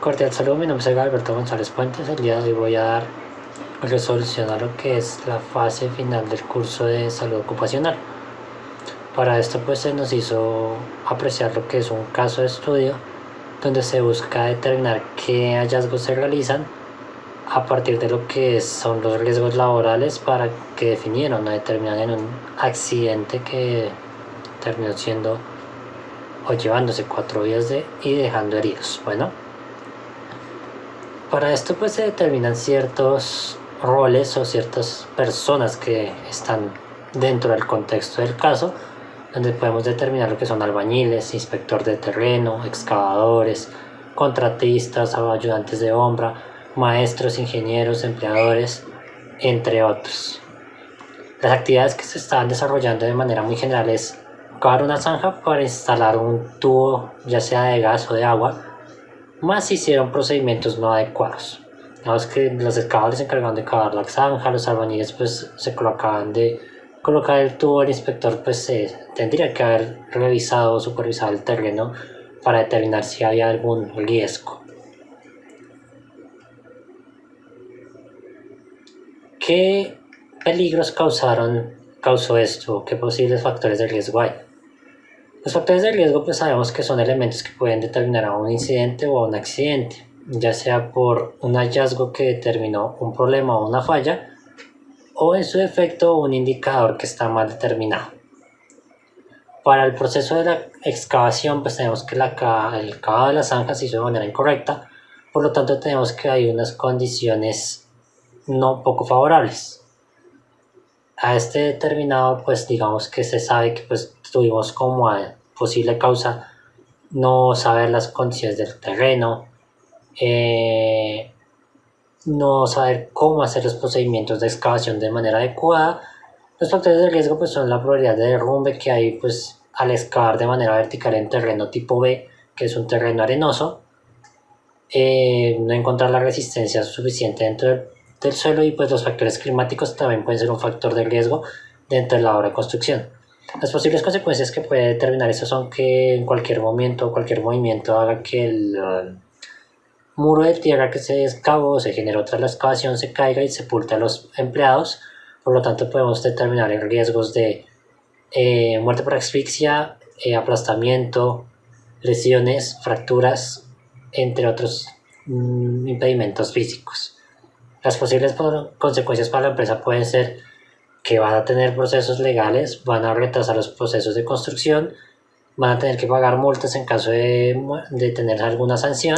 Cordial saludo, mi nombre es Alberto González Puentes. El día de hoy voy a dar resolución a lo que es la fase final del curso de salud ocupacional. Para esto pues se nos hizo apreciar lo que es un caso de estudio donde se busca determinar qué hallazgos se realizan a partir de lo que son los riesgos laborales para que definieron o determinan en un accidente que terminó siendo o llevándose 4 días y dejando heridos. Bueno, para esto pues se determinan ciertos roles o ciertas personas que están dentro del contexto del caso, donde podemos determinar lo que son albañiles, inspector de terreno, excavadores, contratistas, ayudantes de obra, maestros, ingenieros, empleadores, entre otros. Las actividades que se estaban desarrollando de manera muy general es cavar una zanja para instalar un tubo, ya sea de gas o de agua, más se hicieron procedimientos no adecuados. Digamos que los excavadores se encargaban de cavar la zanja, los albañiles pues se colocaban de colocar el tubo, el inspector pues tendría que haber revisado o supervisado el terreno para determinar si había algún riesgo. ¿Qué peligros causó esto? ¿Qué posibles factores de riesgo hay? Los factores de riesgo pues sabemos que son elementos que pueden determinar a un incidente o a un accidente, ya sea por un hallazgo que determinó un problema o una falla, o en su defecto un indicador que está mal determinado. Para el proceso de la excavación pues tenemos que el cavado de la zanja se hizo de manera incorrecta, por lo tanto tenemos que hay unas condiciones no poco favorables. A este determinado pues digamos que se sabe que pues tuvimos como posible causa no saber las condiciones del terreno, no saber cómo hacer los procedimientos de excavación de manera adecuada. Los factores de riesgo pues son la probabilidad de derrumbe que hay pues al excavar de manera vertical en terreno tipo B, que es un terreno arenoso, no encontrar la resistencia suficiente dentro del suelo, y pues los factores climáticos también pueden ser un factor de riesgo dentro de la obra de construcción. Las posibles consecuencias que puede determinar eso son que en cualquier momento o cualquier movimiento haga que el muro de tierra que se excavó o se generó tras la excavación se caiga y sepulte a los empleados. Por lo tanto podemos determinar riesgos de muerte por asfixia, aplastamiento, lesiones, fracturas, entre otros impedimentos físicos. Las posibles consecuencias para la empresa pueden ser que van a tener procesos legales, van a retrasar los procesos de construcción, van a tener que pagar multas en caso de tener alguna sanción,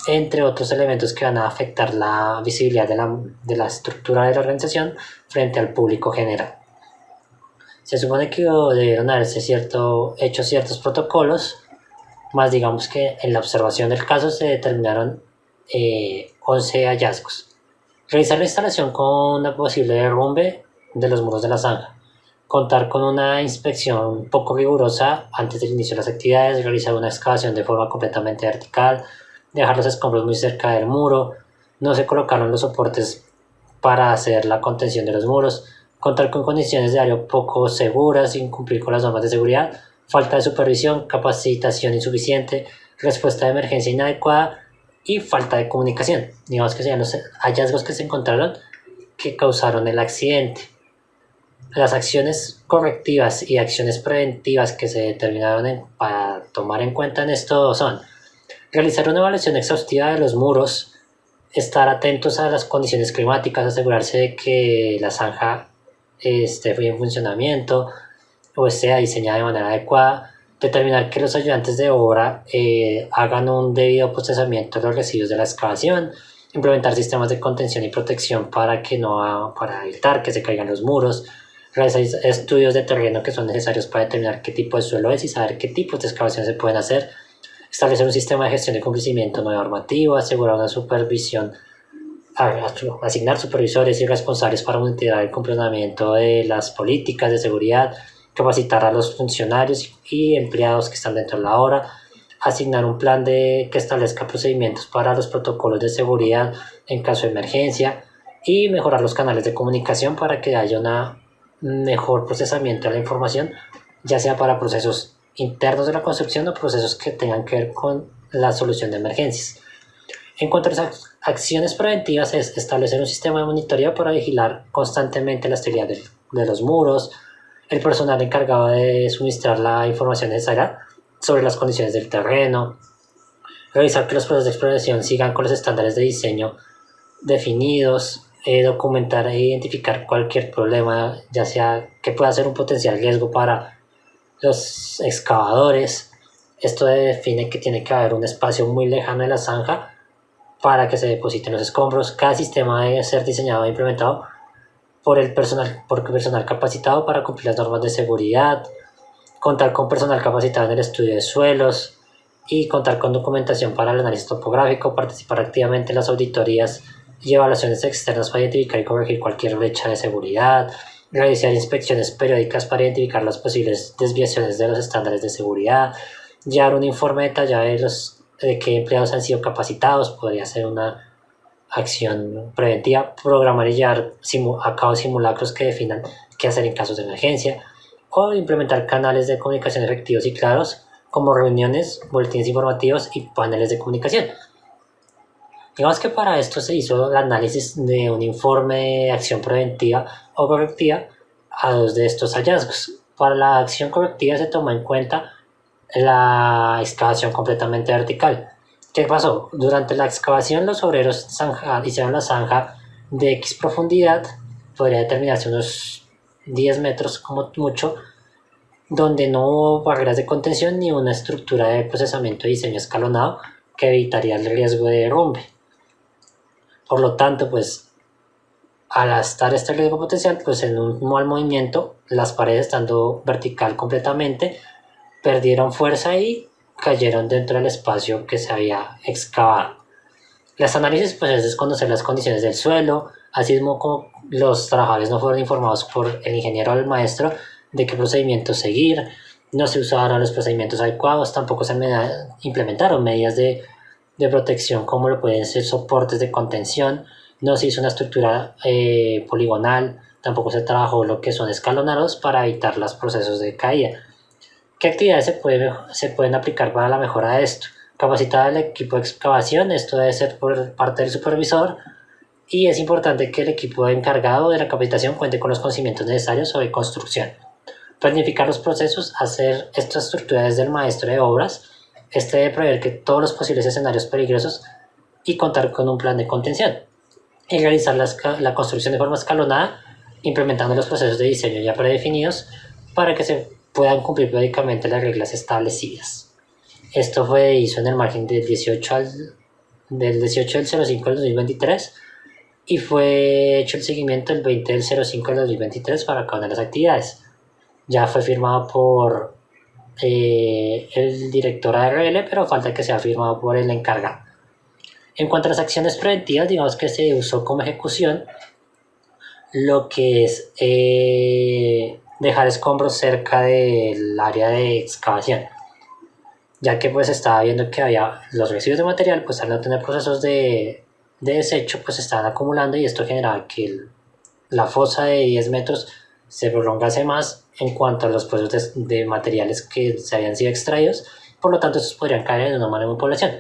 entre otros elementos que van a afectar la visibilidad de la estructura de la organización frente al público general. Se supone que debieron haberse hecho ciertos protocolos, más digamos que en la observación del caso se determinaron 11 hallazgos. Realizar la instalación con una posible derrumbe de los muros de la zanja. Contar con una inspección poco rigurosa antes del inicio de las actividades. Realizar una excavación de forma completamente vertical. Dejar los escombros muy cerca del muro. No se colocaron los soportes para hacer la contención de los muros. Contar con condiciones de área poco seguras, incumplir con las normas de seguridad. Falta de supervisión, capacitación insuficiente, respuesta de emergencia inadecuada y falta de comunicación. Digamos que serían los hallazgos que se encontraron que causaron el accidente. Las acciones correctivas y acciones preventivas que se determinaron para tomar en cuenta en esto son: realizar una evaluación exhaustiva de los muros, estar atentos a las condiciones climáticas, asegurarse de que la zanja esté en funcionamiento o sea diseñada de manera adecuada, determinar que los ayudantes de obra hagan un debido procesamiento de los residuos de la excavación, implementar sistemas de contención y protección para evitar que se caigan los muros, realizar estudios de terreno que son necesarios para determinar qué tipo de suelo es y saber qué tipos de excavaciones se pueden hacer, establecer un sistema de gestión de cumplimiento normativo, asegurar una supervisión, asignar supervisores y responsables para monitorear el cumplimiento de las políticas de seguridad, capacitar a los funcionarios y empleados que están dentro de la obra, asignar un plan que establezca procedimientos para los protocolos de seguridad en caso de emergencia y mejorar los canales de comunicación para que haya un mejor procesamiento de la información, ya sea para procesos internos de la construcción o procesos que tengan que ver con la solución de emergencias. En cuanto a las acciones preventivas, es establecer un sistema de monitoreo para vigilar constantemente la estabilidad de los muros, el personal encargado de suministrar la información necesaria sobre las condiciones del terreno, revisar que los procesos de exploración sigan con los estándares de diseño definidos, documentar e identificar cualquier problema, ya sea que pueda ser un potencial riesgo para los excavadores. Esto define que tiene que haber un espacio muy lejano de la zanja para que se depositen los escombros. Cada sistema debe ser diseñado e implementado por personal capacitado para cumplir las normas de seguridad, contar con personal capacitado en el estudio de suelos y contar con documentación para el análisis topográfico, participar activamente en las auditorías y evaluaciones externas para identificar y corregir cualquier brecha de seguridad, realizar inspecciones periódicas para identificar las posibles desviaciones de los estándares de seguridad, llevar un informe detallado de qué empleados han sido capacitados, podría ser una acción preventiva, programar y llevar a cabo simulacros que definan qué hacer en casos de emergencia, o implementar canales de comunicación efectivos y claros, como reuniones, boletines informativos y paneles de comunicación. Digamos que para esto se hizo el análisis de un informe de acción preventiva o correctiva a dos de estos hallazgos. Para la acción correctiva se tomó en cuenta la excavación completamente vertical. ¿Qué pasó? Durante la excavación los obreros hicieron la zanja de X profundidad, podría determinarse unos 10 metros como mucho, donde no hubo barreras de contención ni una estructura de procesamiento de diseño escalonado que evitaría el riesgo de derrumbe. Por lo tanto, pues al estar este riesgo potencial, pues en un mal movimiento, las paredes estando vertical completamente, perdieron fuerza y cayeron dentro del espacio que se había excavado. Los análisis pues es desconocer las condiciones del suelo, así como los trabajadores no fueron informados por el ingeniero o el maestro de qué procedimiento seguir, no se usaron los procedimientos adecuados, tampoco se implementaron medidas de protección como lo pueden ser soportes de contención, no se hizo una estructura poligonal, tampoco se trabajó lo que son escalonados para evitar los procesos de caída. ¿Qué actividades se pueden aplicar para la mejora de esto? Capacitar al equipo de excavación, esto debe ser por parte del supervisor, y es importante que el equipo encargado de la capacitación cuente con los conocimientos necesarios sobre construcción. Planificar los procesos, hacer esta estructura desde el maestro de obras, este debe prever que todos los posibles escenarios peligrosos y contar con un plan de contención. Y realizar la construcción de forma escalonada, implementando los procesos de diseño ya predefinidos para que se puedan cumplir periódicamente las reglas establecidas. Esto hizo en el margen del 18 del 05 del 2023 y fue hecho el seguimiento el 20 del 05 del 2023 para cada una de las actividades. Ya fue firmado por el director ARL, pero falta que sea firmado por el encargado. En cuanto a las acciones preventivas, digamos que se usó como ejecución lo que es dejar escombros cerca del área de excavación, ya que pues estaba viendo que había los residuos de material, pues al no tener procesos de desecho, pues estaban acumulando y esto generaba que la fosa de 10 metros se prolongase más en cuanto a los procesos de materiales que se habían sido extraídos, por lo tanto estos podrían caer en una mala manipulación.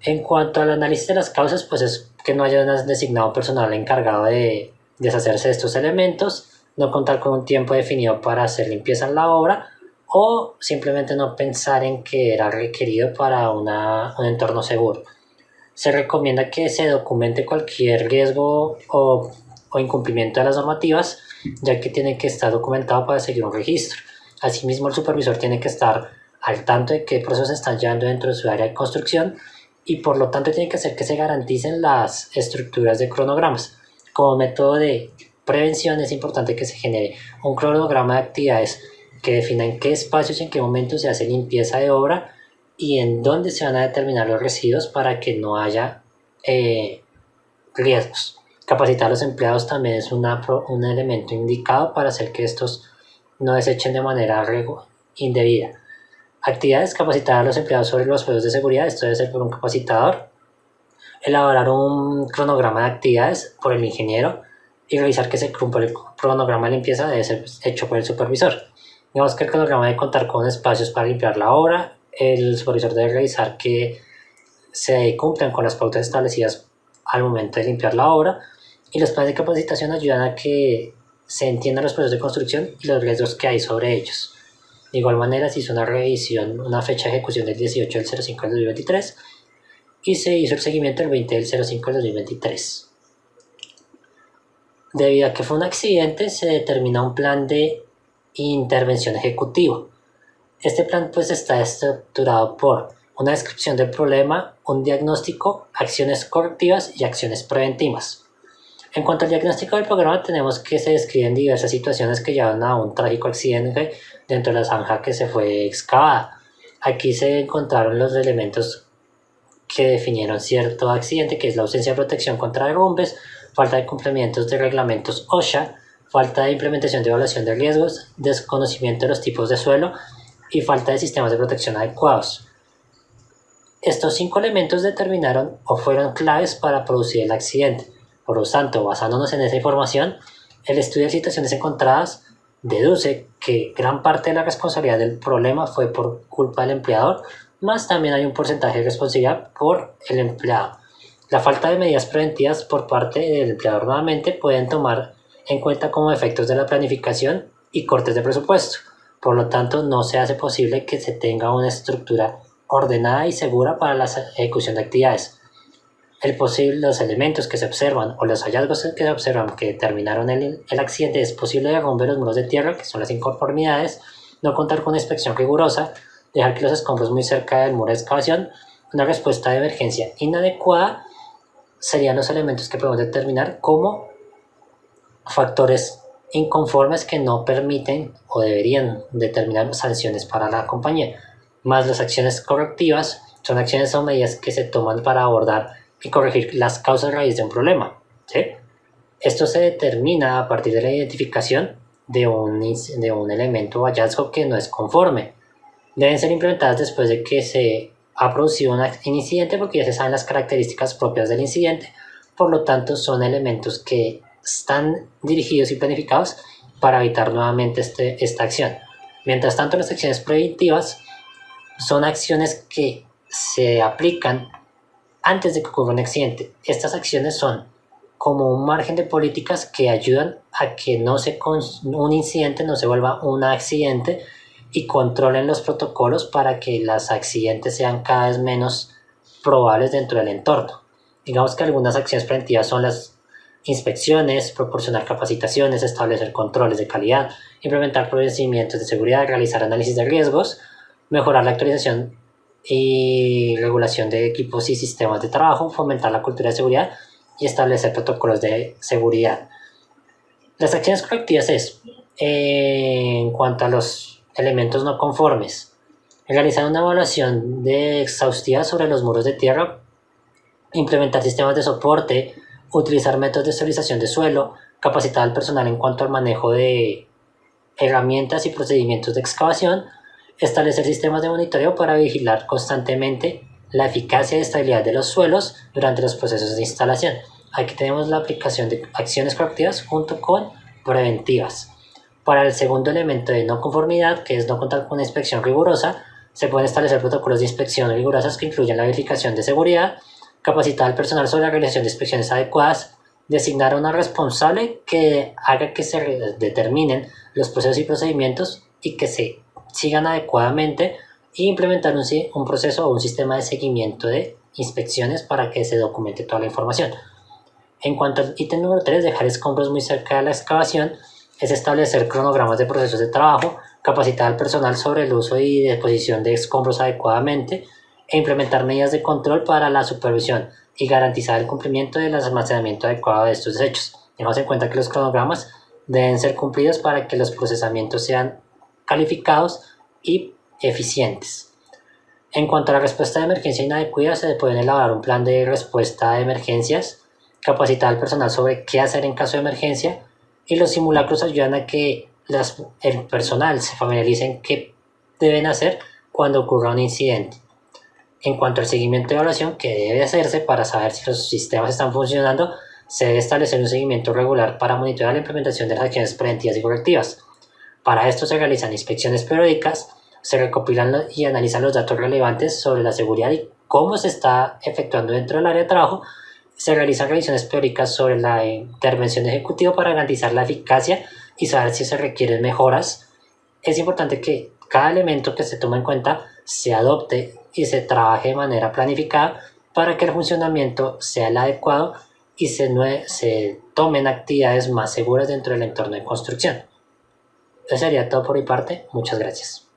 En cuanto al análisis de las causas, pues es que no haya designado personal encargado de deshacerse de estos elementos, no contar con un tiempo definido para hacer limpieza en la obra o simplemente no pensar en que era requerido para un entorno seguro. Se recomienda que se documente cualquier riesgo o incumplimiento de las normativas, ya que tiene que estar documentado para seguir un registro. Asimismo, el supervisor tiene que estar al tanto de qué procesos se están llevando dentro de su área de construcción y por lo tanto tiene que hacer que se garanticen las estructuras de cronogramas. Como método de prevención es importante que se genere un cronograma de actividades que defina en qué espacios y en qué momentos se hace limpieza de obra y en dónde se van a determinar los residuos para que no haya riesgos. Capacitar a los empleados también es un elemento indicado para hacer que estos no desechen de manera indebida. Actividades: capacitar a los empleados sobre los procesos de seguridad, esto debe ser por un capacitador. Elaborar un cronograma de actividades por el ingeniero y revisar que se cumpla el cronograma de limpieza debe ser hecho por el supervisor. Digamos que el cronograma debe contar con espacios para limpiar la obra, el supervisor debe revisar que se cumplan con las pautas establecidas al momento de limpiar la obra, y los planes de capacitación ayudan a que se entiendan los procesos de construcción y los riesgos que hay sobre ellos. De igual manera, se hizo una revisión, una fecha de ejecución del 18 del 05 del 2023 y se hizo el seguimiento el 20 del 05 del 2023. Debido a que fue un accidente, se determina un plan de intervención ejecutivo. Este plan pues está estructurado por una descripción del problema, un diagnóstico, acciones correctivas y acciones preventivas. En cuanto al diagnóstico del programa, tenemos que se describen diversas situaciones que llevan a un trágico accidente dentro de la zanja que se fue excavada. Aquí se encontraron los elementos que definieron cierto accidente, que es la ausencia de protección contra derrumbes, falta de cumplimientos de reglamentos OSHA, falta de implementación de evaluación de riesgos, desconocimiento de los tipos de suelo y falta de sistemas de protección adecuados. Estos 5 elementos determinaron o fueron claves para producir el accidente. Por lo tanto, basándonos en esa información, el estudio de situaciones encontradas deduce que gran parte de la responsabilidad del problema fue por culpa del empleador, más también hay un porcentaje de responsabilidad por el empleado. La falta de medidas preventivas por parte del empleador nuevamente pueden tomar en cuenta como efectos de la planificación y cortes de presupuesto. Por lo tanto, no se hace posible que se tenga una estructura ordenada y segura para la ejecución de actividades. Los elementos que se observan o los hallazgos que se observan que determinaron el accidente es posible derrumbe de los muros de tierra, que son las inconformidades, no contar con una inspección rigurosa, dejar que los escombros muy cerca del muro de excavación, una respuesta de emergencia inadecuada, serían los elementos que podemos determinar como factores inconformes que no permiten o deberían determinar sanciones para la compañía. Más las acciones correctivas son acciones o medidas que se toman para abordar y corregir las causas raíz de un problema, ¿sí? Esto se determina a partir de la identificación de un elemento o hallazgo que no es conforme. Deben ser implementadas después de que se ha producido un incidente, porque ya se saben las características propias del incidente. Por lo tanto, son elementos que están dirigidos y planificados para evitar nuevamente esta acción. Mientras tanto, las acciones preventivas son acciones que se aplican antes de que ocurra un accidente. Estas acciones son como un margen de políticas que ayudan a que un incidente no se vuelva un accidente y controlen los protocolos para que los accidentes sean cada vez menos probables dentro del entorno. Digamos que algunas acciones preventivas son las inspecciones, proporcionar capacitaciones, establecer controles de calidad, implementar procedimientos de seguridad, realizar análisis de riesgos, mejorar la actualización y regulación de equipos y sistemas de trabajo, fomentar la cultura de seguridad y establecer protocolos de seguridad. Las acciones correctivas es, en cuanto a los elementos no conformes, realizar una evaluación exhaustiva sobre los muros de tierra, implementar sistemas de soporte, utilizar métodos de estabilización de suelo, capacitar al personal en cuanto al manejo de herramientas y procedimientos de excavación, establecer sistemas de monitoreo para vigilar constantemente la eficacia y estabilidad de los suelos durante los procesos de instalación. Aquí tenemos la aplicación de acciones correctivas junto con preventivas. Para el segundo elemento de no conformidad, que es no contar con una inspección rigurosa, se pueden establecer protocolos de inspección rigurosos que incluyen la verificación de seguridad, capacitar al personal sobre la realización de inspecciones adecuadas, designar a una responsable que haga que se determinen los procesos y procedimientos y que se sigan adecuadamente, e implementar un proceso o un sistema de seguimiento de inspecciones para que se documente toda la información. En cuanto al ítem número 3, dejar escombros muy cerca de la excavación, es establecer cronogramas de procesos de trabajo, capacitar al personal sobre el uso y disposición de escombros adecuadamente e implementar medidas de control para la supervisión y garantizar el cumplimiento del almacenamiento adecuado de estos desechos. Tengamos en cuenta que los cronogramas deben ser cumplidos para que los procesamientos sean calificados y eficientes. En cuanto a la respuesta de emergencia inadecuada, se puede elaborar un plan de respuesta a emergencias, capacitar al personal sobre qué hacer en caso de emergencia, y los simulacros ayudan a que el personal se familiarice en qué deben hacer cuando ocurra un incidente. En cuanto al seguimiento de evaluación que debe hacerse para saber si los sistemas están funcionando, se debe establecer un seguimiento regular para monitorear la implementación de las acciones preventivas y correctivas. Para esto se realizan inspecciones periódicas, se recopilan y analizan los datos relevantes sobre la seguridad y cómo se está efectuando dentro del área de trabajo. Se realizan revisiones teóricas sobre la intervención ejecutiva para garantizar la eficacia y saber si se requieren mejoras. Es importante que cada elemento que se toma en cuenta se adopte y se trabaje de manera planificada para que el funcionamiento sea el adecuado y se tomen actividades más seguras dentro del entorno de construcción. Eso sería todo por mi parte. Muchas gracias.